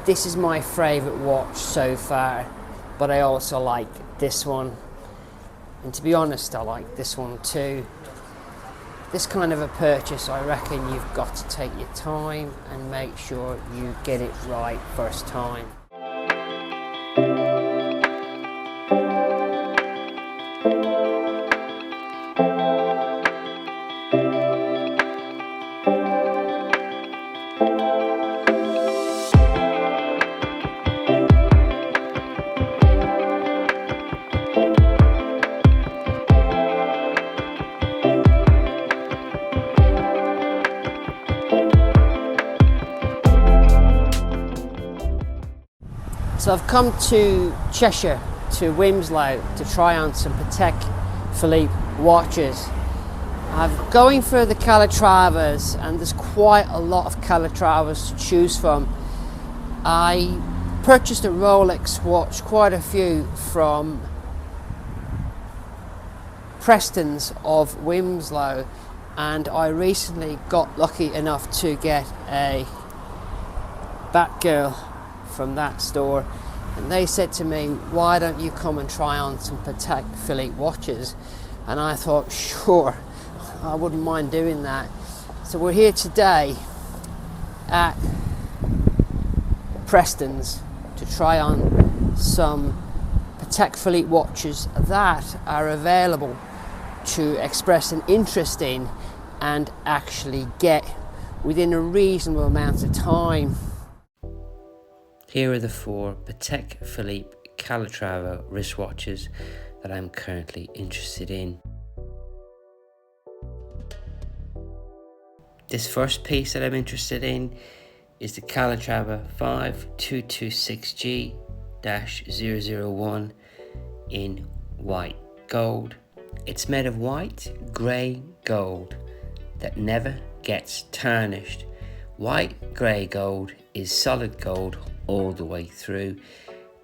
this is my favourite watch so far, but I also like this one, and to be honest, I like this one too. This kind of a purchase, I reckon you've got to take your time and make sure you get it right first time. So I've come to Cheshire, to Wimslow, to try on some Patek Philippe watches. I'm going for the Calatravas, and there's quite a lot of Calatravas to choose from. I purchased a Rolex watch, quite a few, from Prestons of Wimslow, and I recently got lucky enough to get a Batgirl from that store, and they said to me, why don't you come and try on some Patek Philippe watches? And I thought, sure, I wouldn't mind doing that. So we're here today at Prestons to try on some Patek Philippe watches that are available to express an interest in and actually get within a reasonable amount of time. Here are the 4 Patek Philippe Calatrava wristwatches that I'm currently interested in. This first piece that I'm interested in is the Calatrava 5226G-001 in white gold. It's made of white, grey gold that never gets tarnished. White grey gold is solid gold all the way through.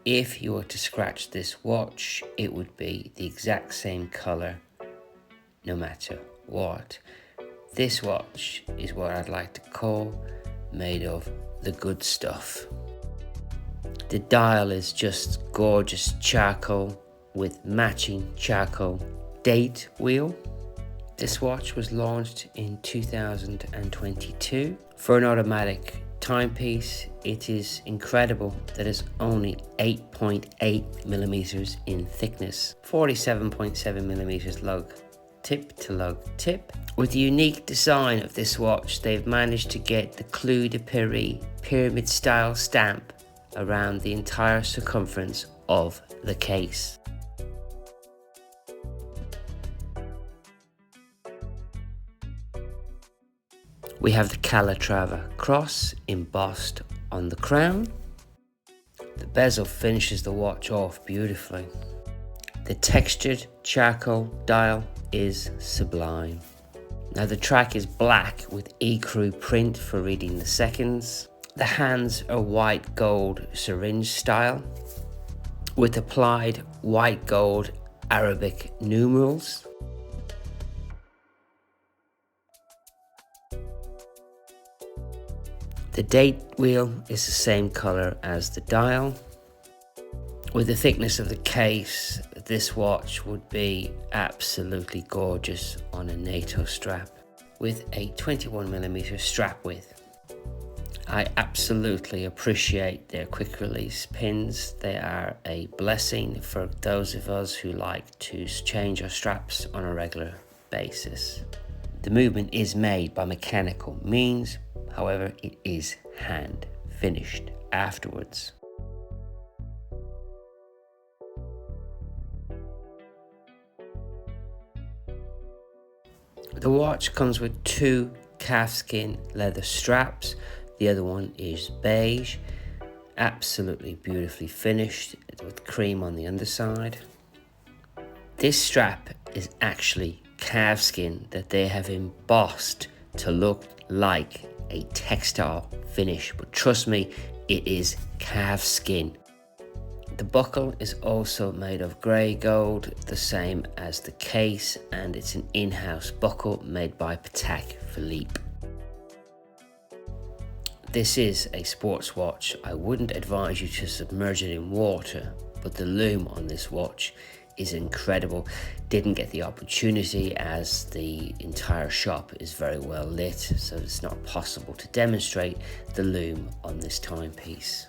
If you were to scratch this watch, it would be the exact same colour no matter what. This watch is what I'd like to call made of the good stuff. The dial is just gorgeous charcoal with matching charcoal date wheel. This watch was launched in 2022 for an automatic timepiece. It is incredible that it's only 8.8 millimeters in thickness, 47.7 millimeters lug tip to lug tip. With the unique design of this watch, they've managed to get the Clou de Paris pyramid style stamp around the entire circumference of the case. We have the Calatrava cross embossed on the crown. The bezel finishes the watch off beautifully. The textured charcoal dial is sublime. Now the track is black with ecru print for reading the seconds. The hands are white gold syringe style with applied white gold Arabic numerals. The date wheel is the same color as the dial. With the thickness of the case, this watch would be absolutely gorgeous on a NATO strap with a 21mm strap width. I absolutely appreciate their quick release pins. They are a blessing for those of us who like to change our straps on a regular basis. The movement is made by mechanical means, however, it is hand finished afterwards. The watch comes with 2 calfskin leather straps. The other one is beige, absolutely beautifully finished with cream on the underside. This strap is actually calfskin that they have embossed to look like a textile finish, but trust me, it is calfskin. The buckle is also made of grey gold, the same as the case, and it's an in-house buckle made by Patek Philippe. This is a sports watch. I wouldn't advise you to submerge it in water, but the lume on this watch is incredible. Didn't get the opportunity as the entire shop is very well lit, so it's not possible to demonstrate the lume on this timepiece.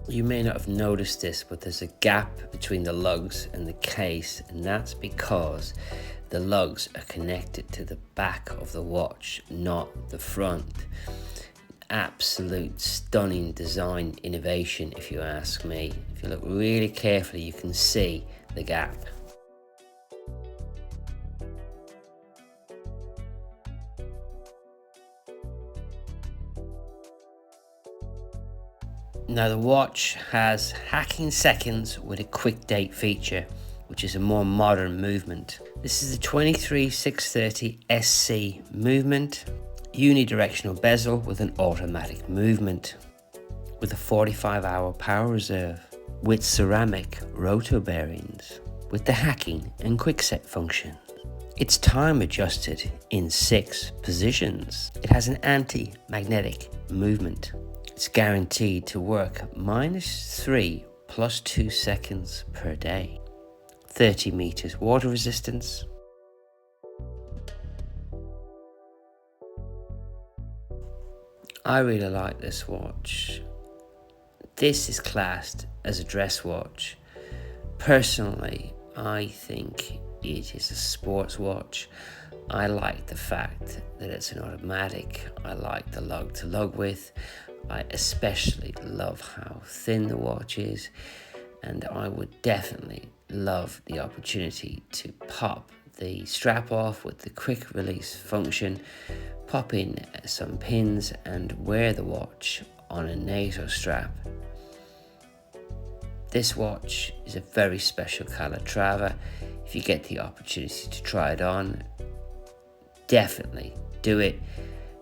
You may not have noticed this, but there's a gap between the lugs and the case, and that's because the lugs are connected to the back of the watch, not the front. Absolute stunning design innovation, if you ask me. If you look really carefully, you can see the gap. Now the watch has hacking seconds with a quick date feature, which is a more modern movement. This is the 23630 SC movement, unidirectional bezel with an automatic movement, with a 45-hour power reserve, with ceramic rotor bearings, with the hacking and quick set function. It's time adjusted in 6 positions. It has an anti-magnetic movement. It's guaranteed to work -3 + 2 seconds per day. 30 meters water resistance. I really like this watch. This is classed as a dress watch. Personally, I think it is a sports watch. I like the fact that it's an automatic. I like the lug to lug width. I especially love how thin the watch is, and I would definitely love the opportunity to pop the strap off with the quick release function, pop in some pins and wear the watch on a NATO strap. This watch is a very special Calatrava. If you get the opportunity to try it on, definitely do it.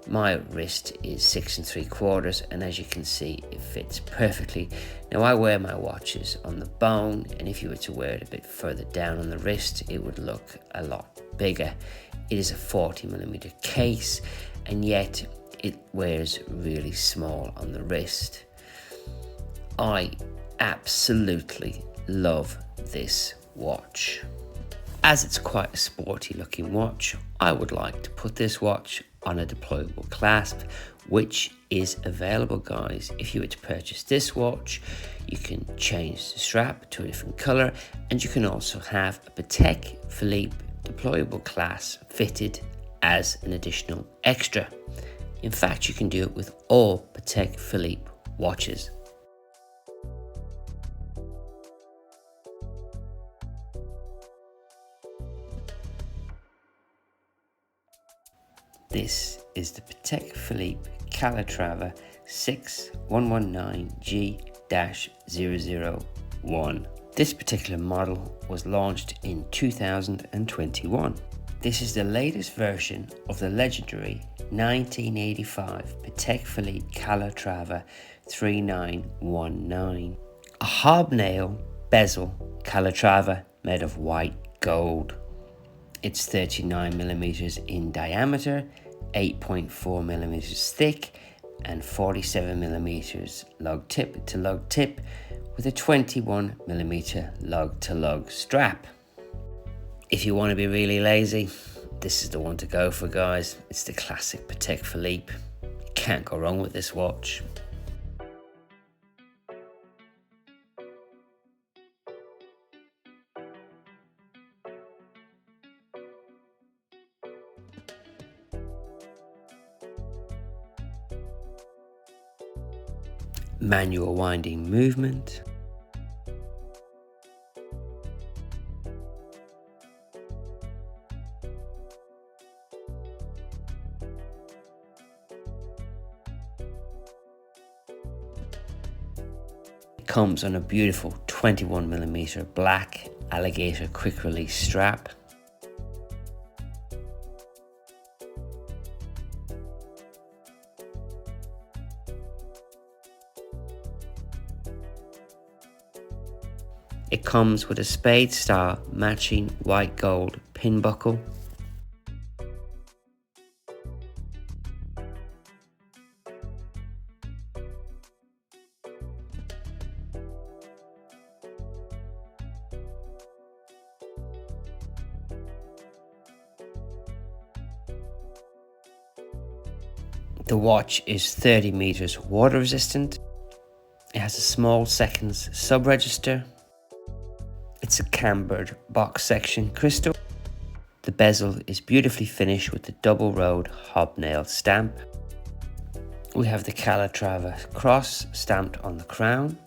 My wrist is 6 3/4, and as you can see, it fits perfectly. Now I wear my watches on the bone, and if you were to wear it a bit further down on the wrist, it would look a lot bigger. It is a 40mm case, and yet it wears really small on the wrist. I absolutely love this watch. As it's quite a sporty looking watch, I would like to put this watch on a deployable clasp, which is available, guys. If you were to purchase this watch, you can change the strap to a different color, and you can also have a Patek Philippe deployable clasp fitted as an additional extra. In fact, you can do it with all Patek Philippe watches. This is the Patek Philippe Calatrava 6119G-001. This particular model was launched in 2021. This is the latest version of the legendary 1985 Patek Philippe Calatrava 3919. A hobnail bezel Calatrava made of white gold. It's 39mm in diameter, 8.4mm thick, and 47mm lug tip to lug tip, with a 21mm lug to lug strap. If you want to be really lazy, this is the one to go for, guys. It's the classic Patek Philippe. You can't go wrong with this watch. Manual winding movement. It comes on a beautiful 21mm black alligator quick release strap. It comes with a spade style matching white gold pin buckle. The watch is 30 meters water resistant. It has a small seconds sub-register. It's a cambered box section crystal. The bezel is beautifully finished with the double road hobnail stamp. We have the Calatrava cross stamped on the crown.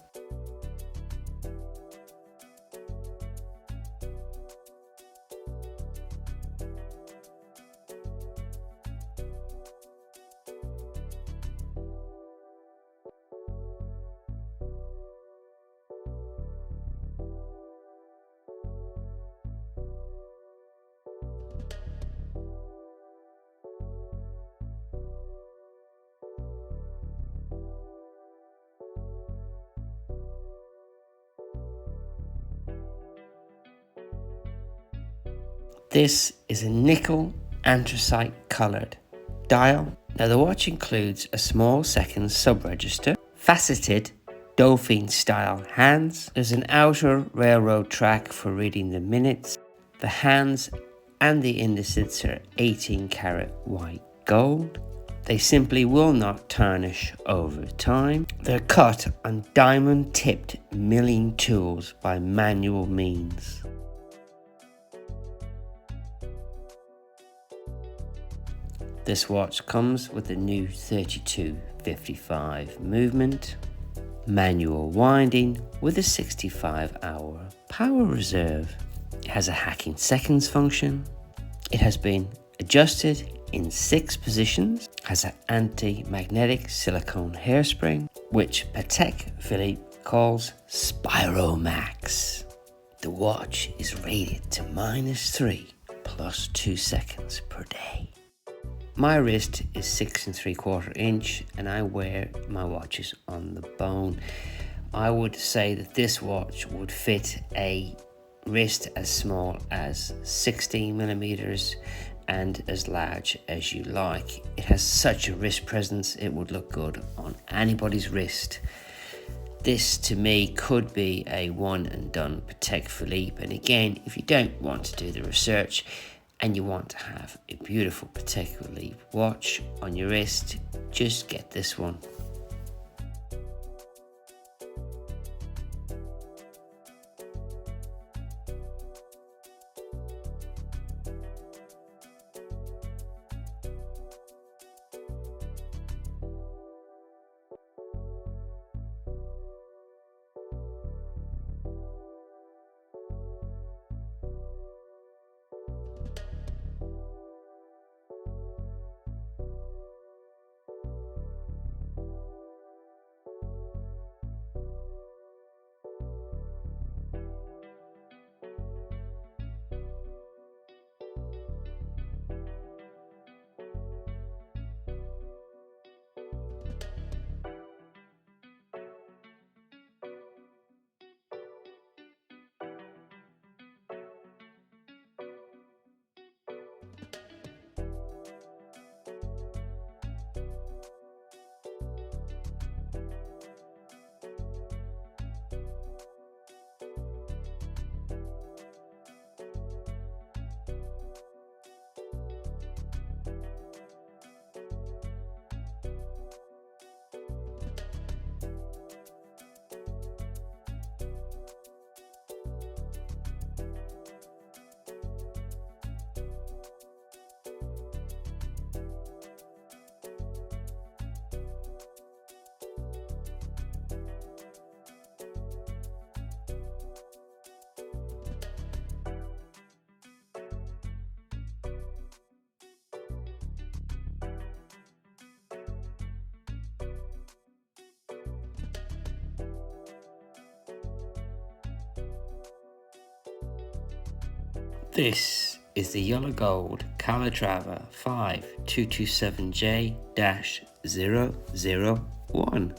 This is a nickel anthracite coloured dial. Now the watch includes a small seconds sub-register, faceted Dauphine style hands. There's an outer railroad track for reading the minutes. The hands and the indices are 18 karat white gold. They simply will not tarnish over time. They're cut on diamond tipped milling tools by manual means. This watch comes with a new 3255 movement, manual winding with a 65-hour power reserve. It has a hacking seconds function. It has been adjusted in 6 positions, has an anti-magnetic silicone hairspring, which Patek Philippe calls Spiromax. The watch is rated to -3 plus 2 seconds per day. My wrist is 6 3/4 inch and I wear my watches on the bone. I would say that this watch would fit a wrist as small as 16 millimeters and as large as you like. It has such a wrist presence, it would look good on anybody's wrist. This to me could be a one and done Patek Philippe, and again, if you don't want to do the research and you want to have a beautiful Patek Philippe watch on your wrist, just get this one. This is the yellow gold Calatrava 5227J-001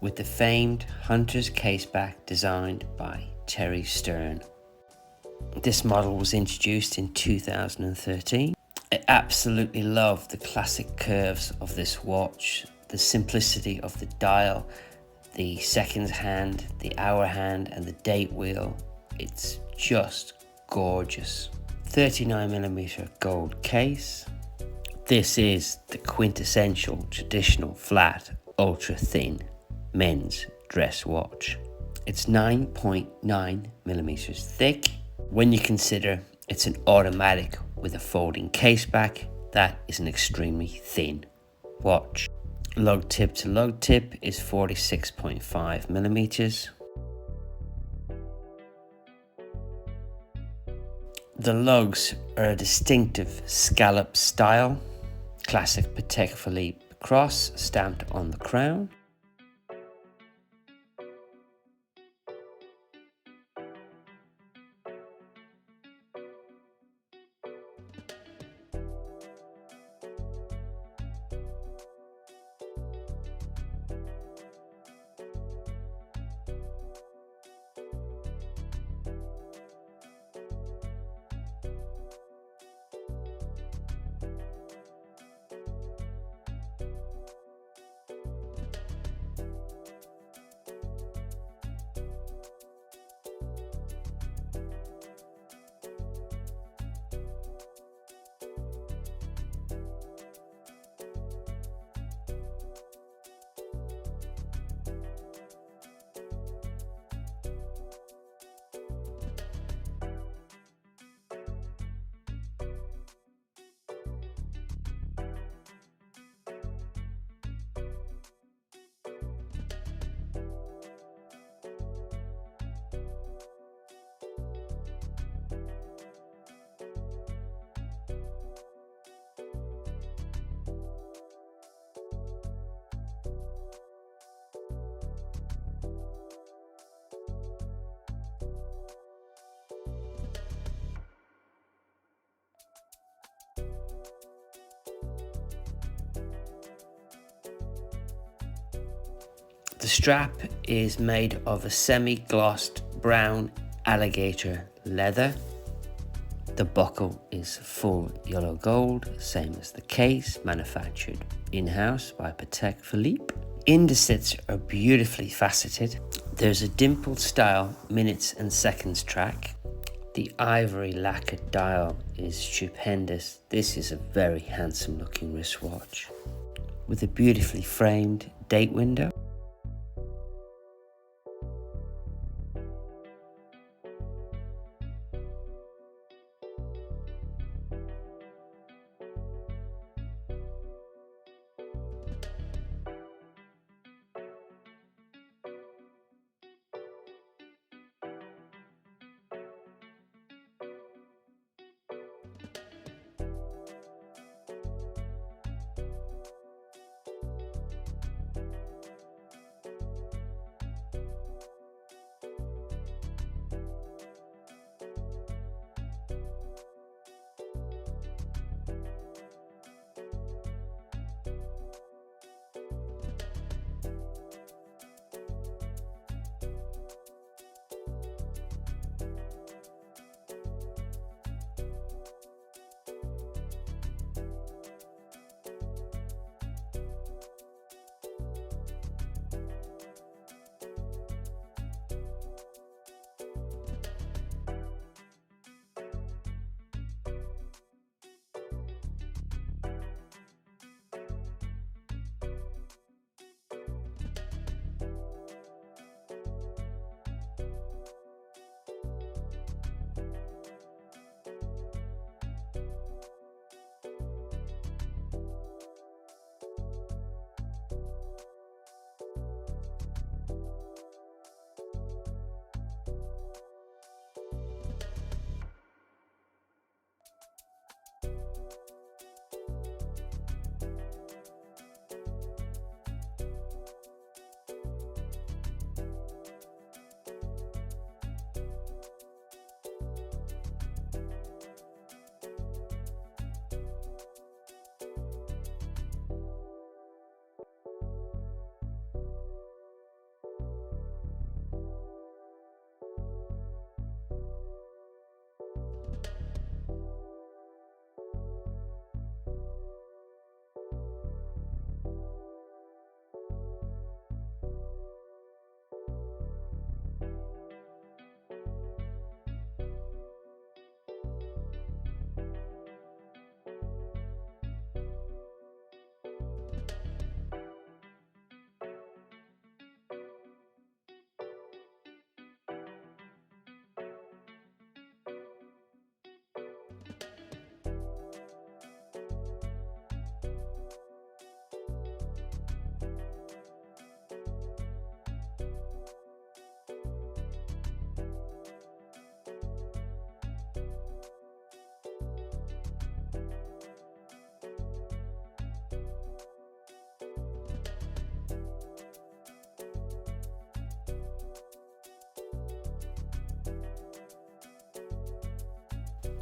with the famed Hunter's caseback designed by Terry Stern. This model was introduced in 2013. I absolutely love the classic curves of this watch, the simplicity of the dial, the seconds hand, the hour hand and the date wheel. It's just gorgeous. 39mm gold case, This is the quintessential traditional flat, ultra thin men's dress watch. It's 9.9 millimeters thick. When you consider it's an automatic with a folding case back, that is an extremely thin watch. Lug tip to lug tip is 46.5 millimeters. The lugs are a distinctive scallop style, classic Patek Philippe cross stamped on the crown. The strap is made of a semi-glossed brown alligator leather. The buckle is full yellow gold, same as the case, manufactured in-house by Patek Philippe. Indices are beautifully faceted. There's a dimpled style minutes and seconds track. The ivory lacquered dial is stupendous. This is a very handsome looking wristwatch with a beautifully framed date window.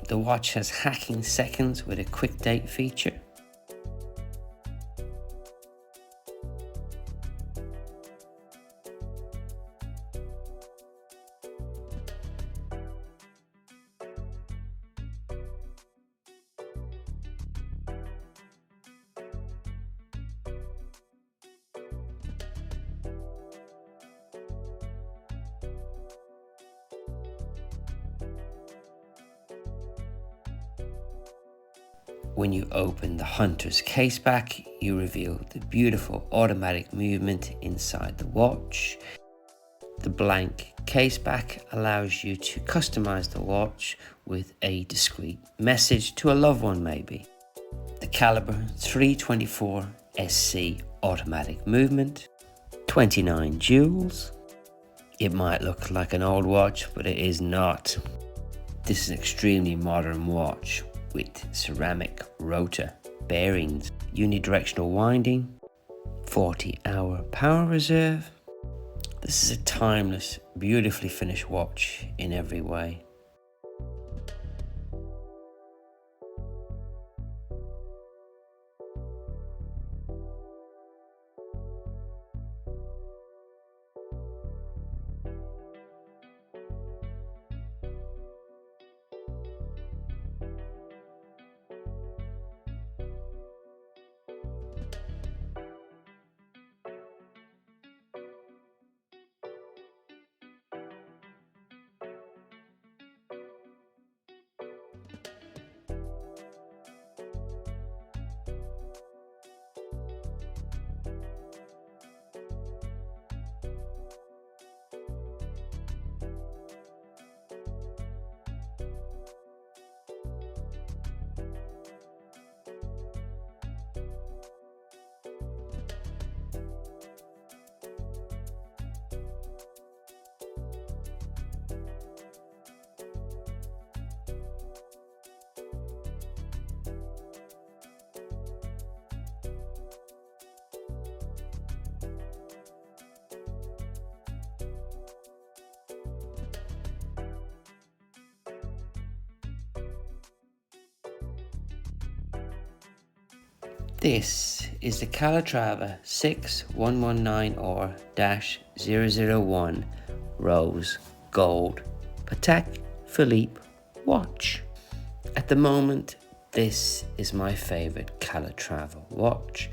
The watch has hacking seconds with a quick date feature. When you open the Hunter's case back, you reveal the beautiful automatic movement inside the watch. The blank case back allows you to customize the watch with a discreet message to a loved one maybe. The caliber 324 SC automatic movement, 29 jewels. It might look like an old watch, but it is not. This is an extremely modern watch with ceramic rotor bearings, unidirectional winding, 40-hour power reserve. This is a timeless, beautifully finished watch in every way. This is the Calatrava 6119R-001 Rose Gold Patek Philippe watch. At the moment, this is my favorite Calatrava watch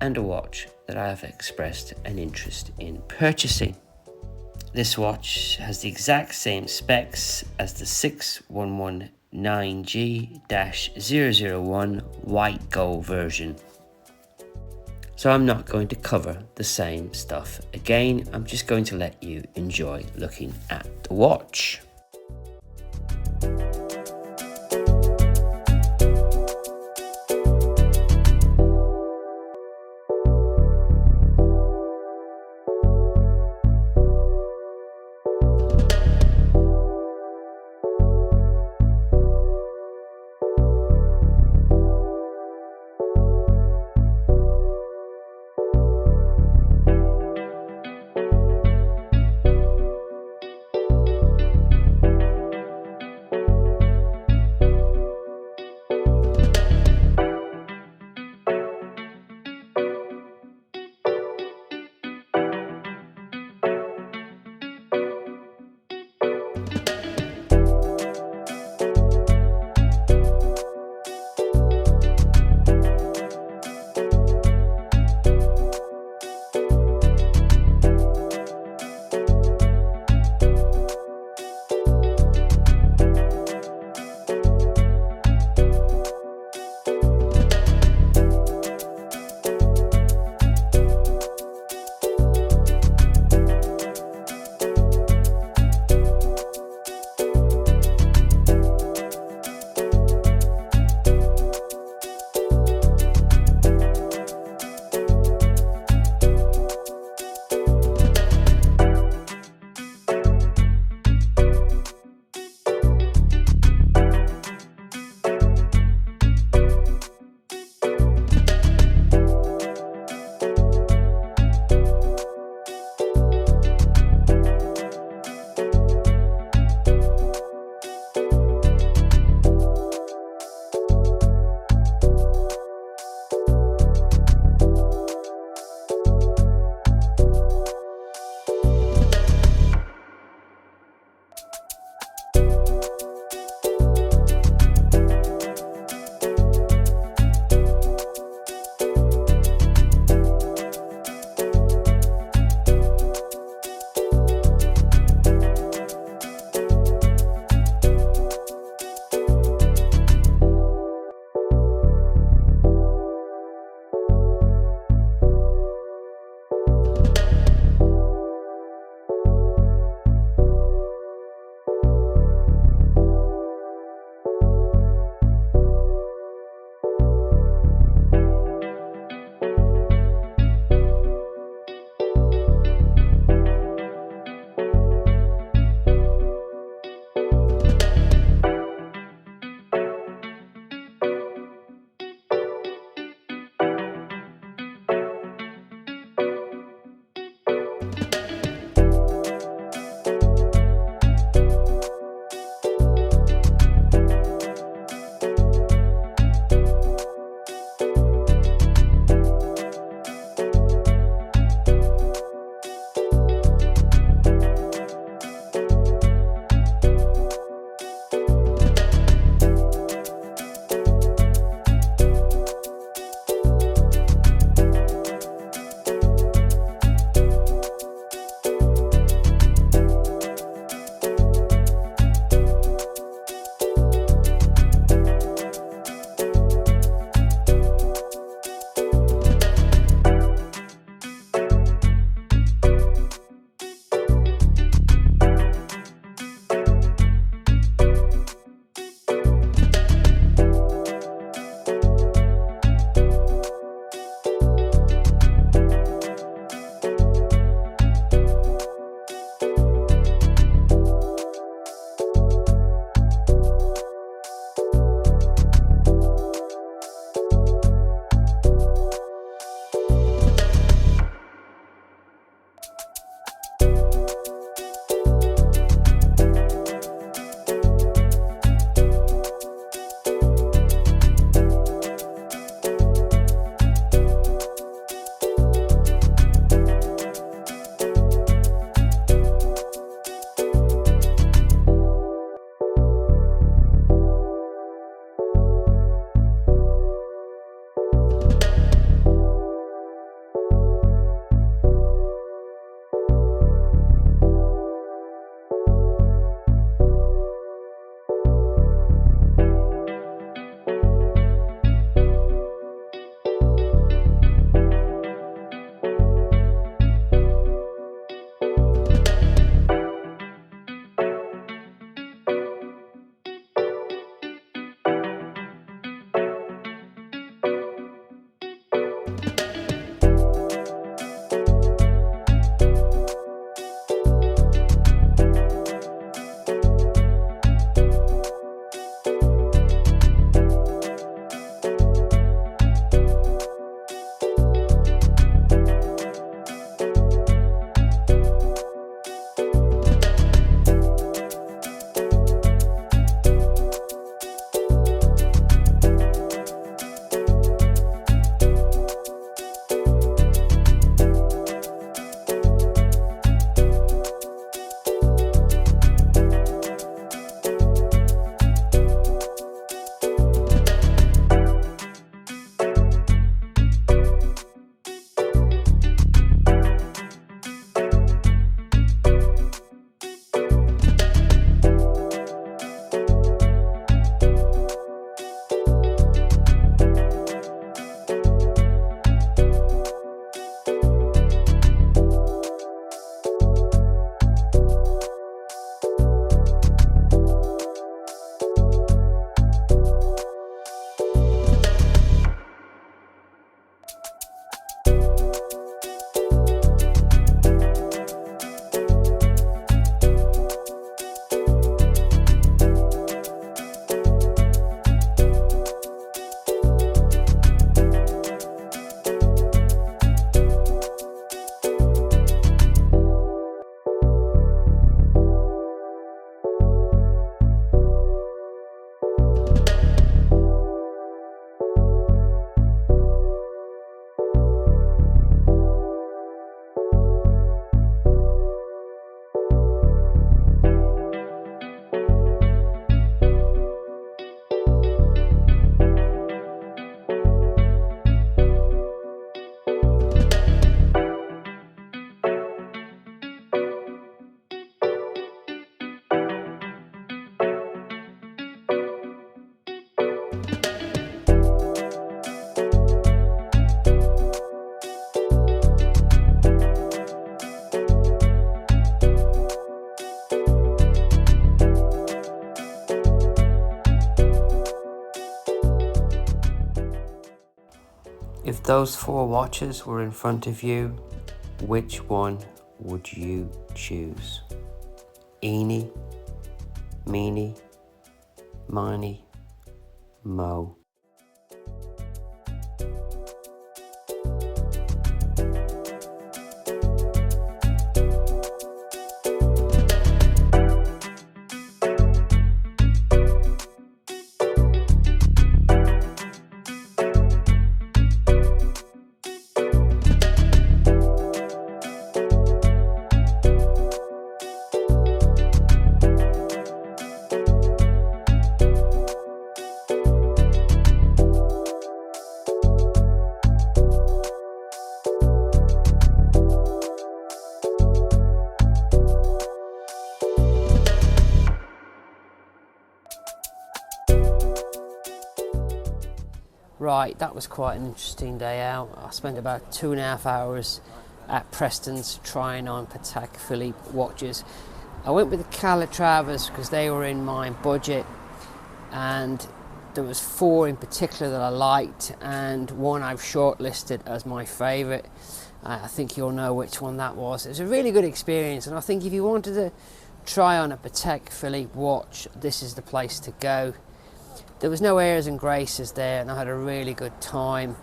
and a watch that I have expressed an interest in purchasing. This watch has the exact same specs as the 6119G-001 white gold version. So I'm not going to cover the same stuff again. I'm just going to let you enjoy looking at the watch. those four watches were in front of you, which one would you choose? Eeny, meeny, miny, mo. Right, that was quite an interesting day out. I spent about 2.5 hours at Prestons trying on Patek Philippe watches. I went with the Calatravas because they were in my budget, and there was 4 in particular that I liked, and one I've shortlisted as my favourite. I think you'll know which one that was. It was a really good experience, and I think if you wanted to try on a Patek Philippe watch, this is the place to go. There was no airs and graces there, and I had a really good time,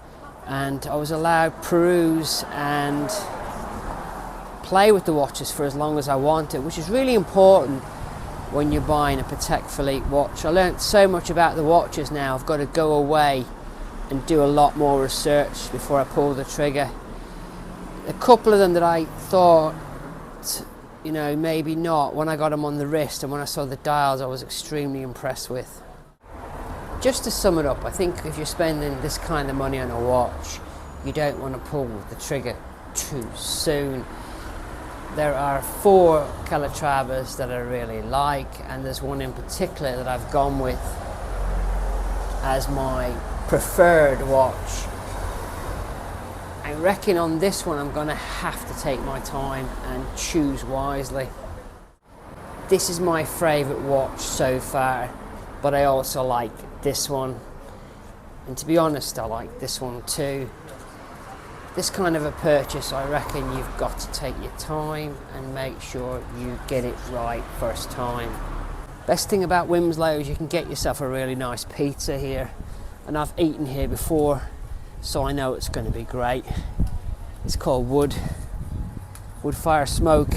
and I was allowed peruse and play with the watches for as long as I wanted, which is really important when you're buying a Patek Philippe watch. I learnt so much about the watches now. I've got to go away and do a lot more research before I pull the trigger. A couple of them that I thought, you know, maybe not, when I got them on the wrist and when I saw the dials, I was extremely impressed with. Just to sum it up, I think if you're spending this kind of money on a watch, you don't want to pull the trigger too soon. There are 4 Calatravas that I really like, and there's one in particular that I've gone with as my preferred watch. I reckon on this one I'm going to have to take my time and choose wisely. This is my favourite watch so far, but I also like this one, and to be honest, I like this one too. This kind of a purchase, I reckon you've got to take your time and make sure you get it right first time. Best thing about Winslow is you can get yourself a really nice pizza here, and I've eaten here before, so I know it's going to be great. It's called Wood Fire Smoke.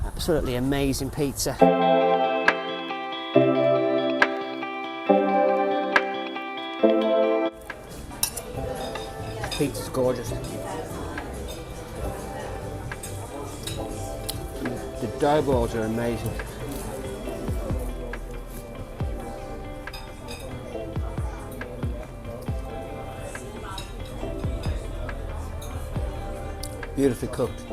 Absolutely amazing pizza. Pizza's gorgeous. The dough balls are amazing. Beautifully cooked.